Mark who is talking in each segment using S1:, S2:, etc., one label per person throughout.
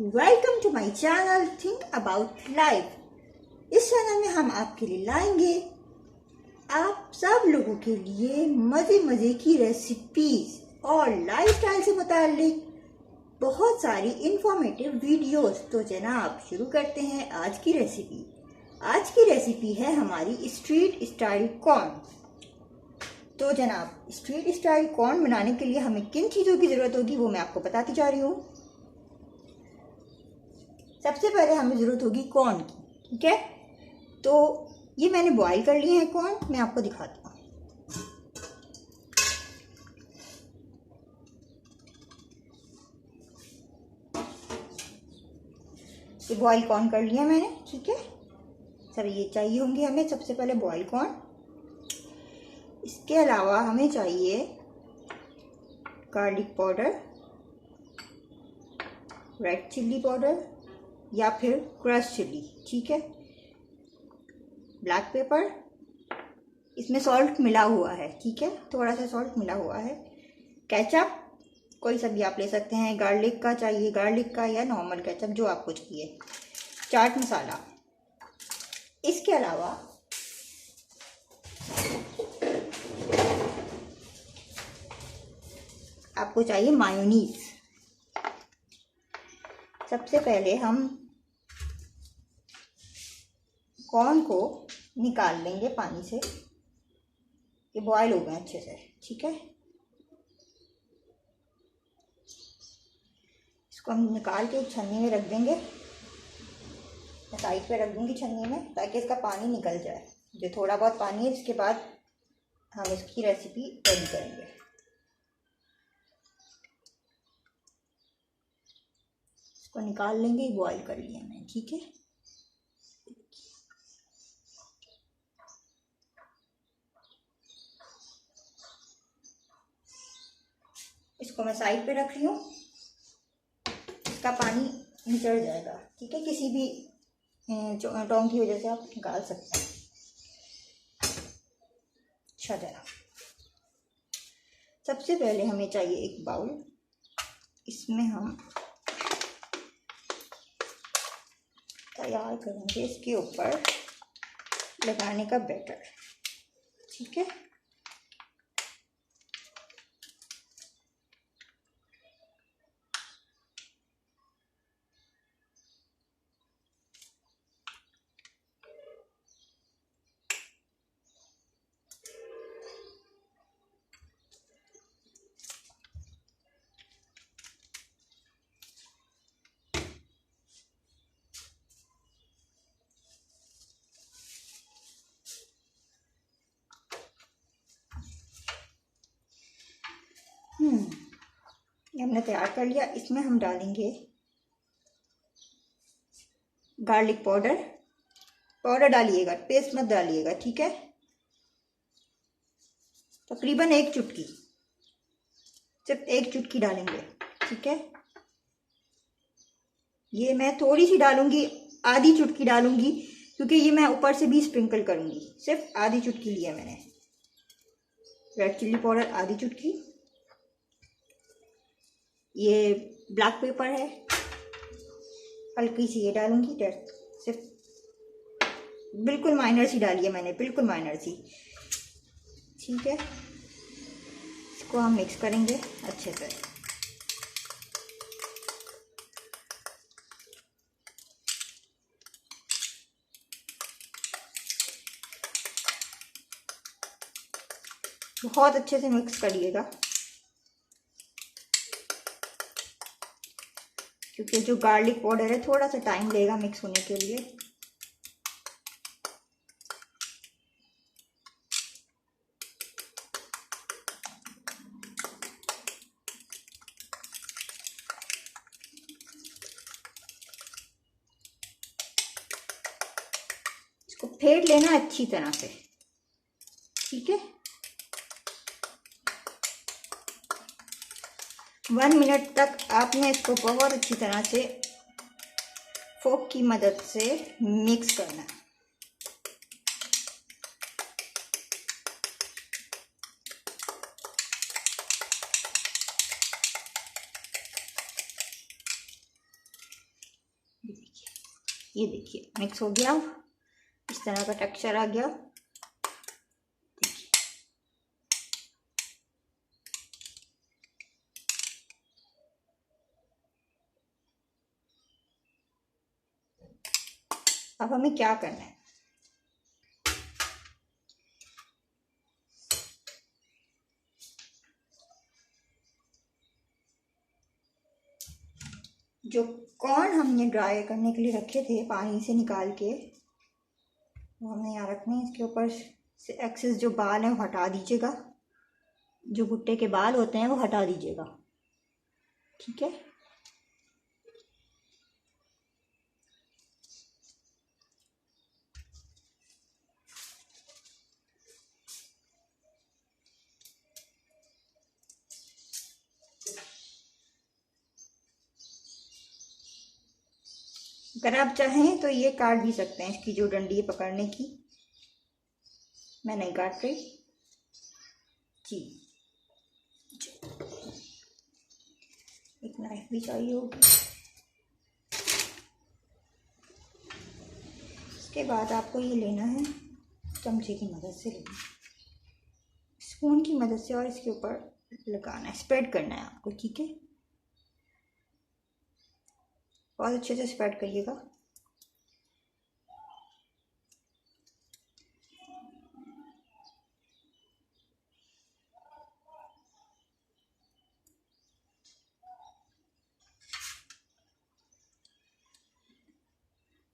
S1: Welcome to my channel think about life. इस चैनल में हम आपके लिए लाएंगे आप सब लोगों के लिए मज़े मज़े की रेसिपीज और लाइफस्टाइल से मुताल्लिक बहुत सारी इंफॉर्मेटिव वीडियोस। तो जनाब शुरू करते हैं आज की रेसिपी। आज की रेसिपी है हमारी स्ट्रीट स्टाइल कॉर्न। तो जनाब स्ट्रीट स्टाइल कॉर्न बनाने के लिए हमें किन चीज़ों की ज़रूरत होगी वो मैं आपको बताती जा रही हूँ। सबसे पहले हमें ज़रूरत होगी कॉर्न की, ठीक है। तो ये मैंने बॉईल कर लिए हैं कॉर्न, मैं आपको दिखाती हूँ। ये बॉईल कॉर्न कर लिया मैंने, ठीक है। सब ये चाहिए होंगे हमें सबसे पहले बॉईल कॉर्न। इसके अलावा हमें चाहिए garlic powder, red chilli powder या फिर क्रश चिल्ली, ठीक है। ब्लैक पेपर, इसमें सॉल्ट मिला हुआ है, ठीक है, थोड़ा सा सॉल्ट मिला हुआ है। केचप, कोई सा भी आप ले सकते हैं, गार्लिक का चाहिए गार्लिक का या नॉर्मल केचप जो आपको चाहिए। चाट मसाला। इसके अलावा आपको चाहिए मायोनीज। सबसे पहले हम कॉर्न को निकाल लेंगे पानी से, ये बॉयल हो गए अच्छे से, ठीक है। इसको हम निकाल के एक छन्नी में रख देंगे, साइड पे रख दूंगी छन्नी में, ताकि इसका पानी निकल जाए। जो थोड़ा बहुत पानी है इसके बाद हम इसकी रेसिपी रेडी करेंगे। इसको निकाल लेंगे, बॉयल कर लिया मैंने, ठीक है। इसको मैं साइड पे रख रही हूँ, इसका पानी निचड़ जाएगा, ठीक है। किसी भी टोंग की वजह से आप निकाल सकते हैं। अच्छा जरा, सबसे पहले हमें चाहिए एक बाउल। इसमें हम तैयार करेंगे इसके ऊपर लगाने का बैटर, ठीक है। ये हमने तैयार कर लिया। इसमें हम डालेंगे गार्लिक पाउडर। पाउडर डालिएगा, पेस्ट मत डालिएगा, ठीक है। तकरीबन एक चुटकी, सिर्फ एक चुटकी डालेंगे, ठीक है। ये मैं थोड़ी सी डालूंगी, आधी चुटकी डालूंगी, क्योंकि ये मैं ऊपर से भी स्प्रिंकल करूंगी। सिर्फ आधी चुटकी लिया मैंने। रेड चिल्ली पाउडर आधी चुटकी। ये ब्लैक पेपर है, हल्की सी ये डालूंगी, सिर्फ बिल्कुल माइनर सी डाली है मैंने, बिल्कुल माइनर सी, ठीक है। इसको हम मिक्स करेंगे अच्छे से। बहुत अच्छे से मिक्स करिएगा, क्योंकि जो गार्लिक पाउडर है थोड़ा सा टाइम लेगा मिक्स होने के लिए। इसको फेंट लेना अच्छी तरह से, ठीक है। 1 मिनट तक आपने इसको बहुत अच्छी तरह से फोक की मदद से मिक्स करना है। ये देखिए मिक्स हो गया, इस तरह का टेक्सचर आ गया। अब हमें क्या करना है, जो कॉर्न हमने ड्राई करने के लिए रखे थे पानी से निकाल के, वो हमने यहाँ रखने हैं। इसके ऊपर से एक्सेस जो बाल हैं वो हटा दीजिएगा, जो भुट्टे के बाल होते हैं वो हटा दीजिएगा, ठीक है। अगर आप चाहें तो ये काट भी सकते हैं, इसकी जो डंडी है पकड़ने की, मैं नहीं काट रही जी। एक नाइफ भी चाहिए होगी। इसके बाद आपको ये लेना है, चमचे की मदद से लेना, स्पून की मदद से, और इसके ऊपर लगाना है, स्प्रेड करना है आपको, ठीक है। बहुत अच्छे से स्प्रेड करिएगा।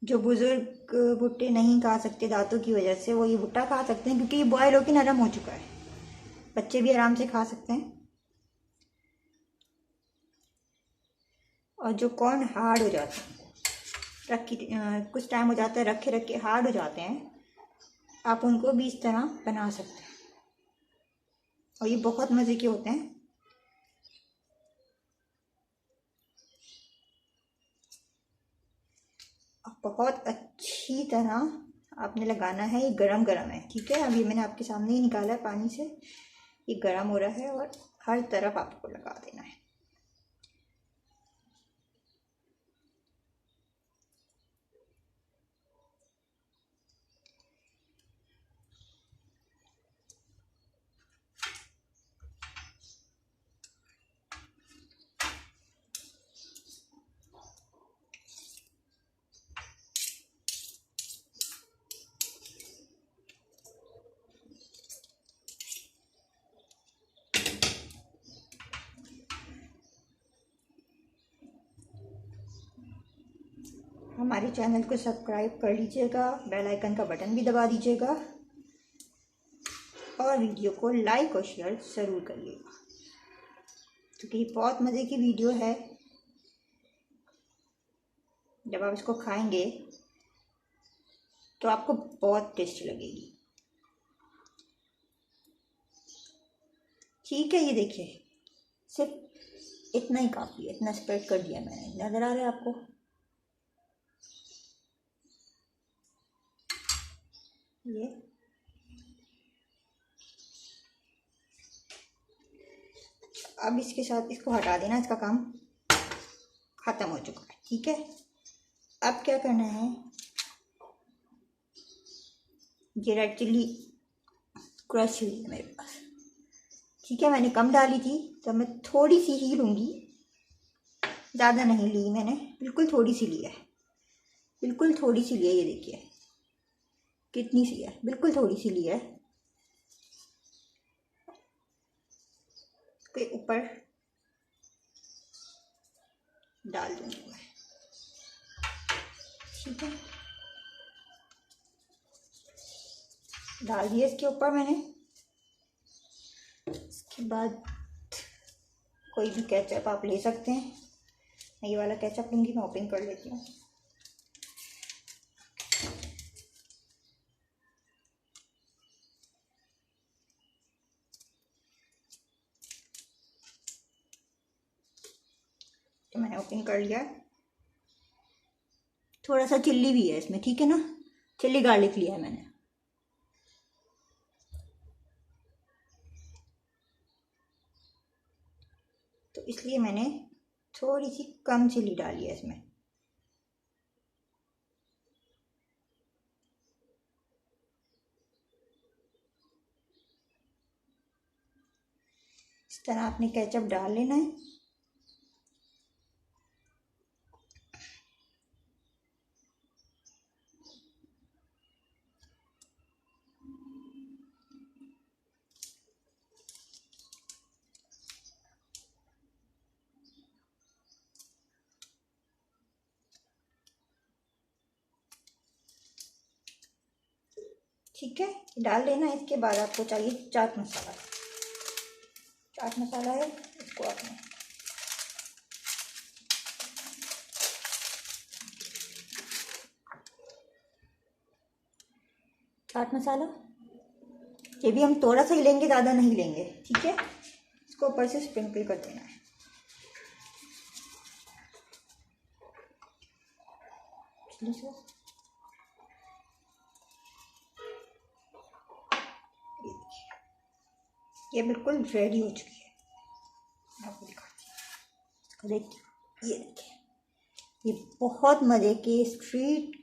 S1: जो बुजुर्ग भुट्टे नहीं खा सकते दांतों की वजह से, वो ये भुट्टा खा सकते हैं, क्योंकि ये बॉयल होकर नरम हो चुका है। बच्चे भी आराम से खा सकते हैं। और जो कॉर्न हार्ड हो जाते हैं, कुछ टाइम हो जाता है रखे रखे हार्ड हो जाते हैं, आप उनको भी इस तरह बना सकते हैं, और ये बहुत मज़े के होते हैं। बहुत अच्छी तरह आपने लगाना है। ये गरम गरम है, ठीक है। अभी मैंने आपके सामने ही निकाला है पानी से, ये गरम हो रहा है, और हर तरफ आपको लगा देना है। हमारे चैनल को सब्सक्राइब कर लीजिएगा, बेल आइकन का बटन भी दबा दीजिएगा, और वीडियो को लाइक और शेयर ज़रूर करिएगा, क्योंकि बहुत मज़े की वीडियो है। जब आप इसको खाएंगे तो आपको बहुत टेस्टी लगेगी, ठीक है। ये देखिए, सिर्फ इतना ही काफ़ी है, इतना स्प्रेड कर दिया मैंने, नज़र आ रहा है आपको। ये अब इसके साथ इसको हटा देना, इसका काम ख़त्म हो चुका है, ठीक है। अब क्या करना है, ये रेड चिल्ली क्रश चिल्ली है मेरे पास, ठीक है। मैंने कम डाली थी, तो मैं थोड़ी सी ही लूँगी, ज़्यादा नहीं ली मैंने, बिल्कुल थोड़ी सी ली है, बिल्कुल थोड़ी सी ली है। ये देखिए कितनी सी है, बिल्कुल थोड़ी सी ली है। के ऊपर डाल दूँगी मैं, ठीक है। डाल दिया इसके ऊपर मैंने। इसके बाद कोई भी केचप आप ले सकते हैं, मैं ये वाला केचप लूँगी, मैं ओपन कर लेती हूँ। तो मैंने ओपन कर लिया। थोड़ा सा चिल्ली भी है इसमें, ठीक है ना, चिल्ली गार्लिक लिया है मैंने। तो इसलिए मैंने थोड़ी सी कम चिल्ली डाली है इसमें। तरह आपने केचप डाल लेना है। ठीक है, डाल लेना। इसके बाद आपको चाहिए चाट मसाला। चाट मसाला है, इसको आपने चाट मसाला ये भी हम थोड़ा सा ही लेंगे, ज़्यादा नहीं लेंगे। ठीक है, इसको ऊपर से स्प्रिंकल कर देना है। ये बिल्कुल रेडी हो चुकी है। आपको दिखाती हूँ, इसको देखिए। ये देखिए, ये बहुत मज़े के स्ट्रीट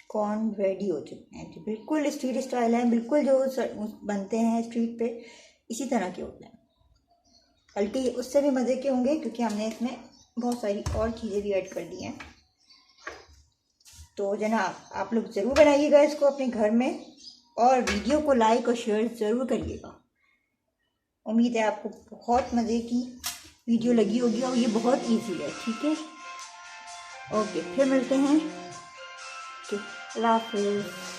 S1: कॉर्न रेडी हो चुके हैं। बिल्कुल स्ट्रीट स्टाइल है, बिल्कुल जो बनते हैं स्ट्रीट पे इसी तरह के होते हैं, बल्कि उससे भी मज़े के होंगे क्योंकि हमने इसमें बहुत सारी और चीज़ें भी ऐड कर दी हैं। तो जनाब आप लोग ज़रूर बनाइएगा इसको अपने घर में, और वीडियो को लाइक और शेयर ज़रूर करिएगा। उम्मीद है आपको बहुत मज़े की वीडियो लगी होगी और ये बहुत इजी है। ठीक है, ओके, फिर मिलते हैं। ओके, अल्लाह हाफ़िज़।